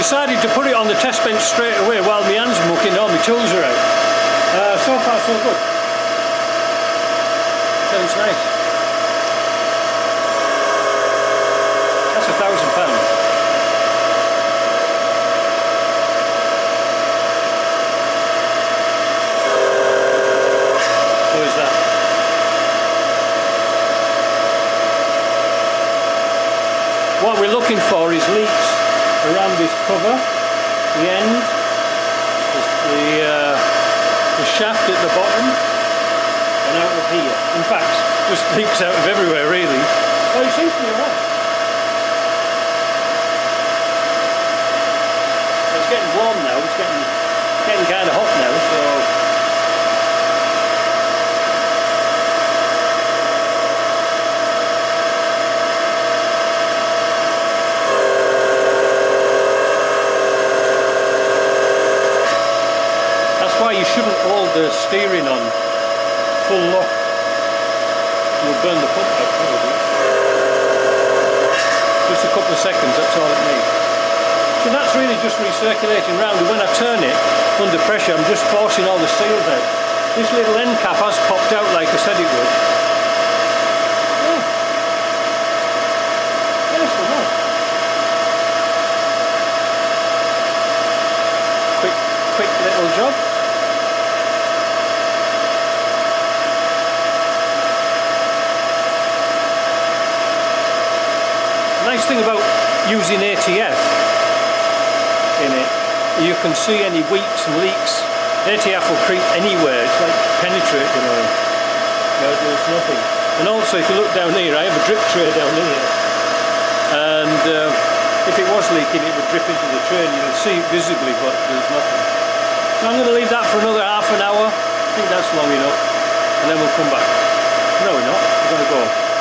decided to put it on the test bench straight away while my hands mucking, all my tools are out. So far so good. Sounds nice. That's £1,000. What we're looking for is leaks around this cover, the end, the shaft at the bottom, and out of here. In fact, just leaks out of everywhere really. Well, it seems to be alright. It's getting warm now, it's getting kind of hot now, so... You shouldn't hold the steering on full lock. You'll burn the pump out probably. Just a couple of seconds, that's all it needs. So that's really just recirculating round, and when I turn it under pressure I'm just forcing all the seals out. This little end cap has popped out like I said it would. Yeah. Yes, it was. Quick little job. Nice thing about using ATF in it, you can see any weeps and leaks. ATF will creep anywhere, it's like penetrate, you know. There's nothing. And also if you look down here, I have a drip tray down here, and if it was leaking it would drip into the tray and you'll see it visibly, but there's nothing. So I'm going to leave that for another half an hour, I think that's long enough, and then we'll come back. No we're not, we're going to go.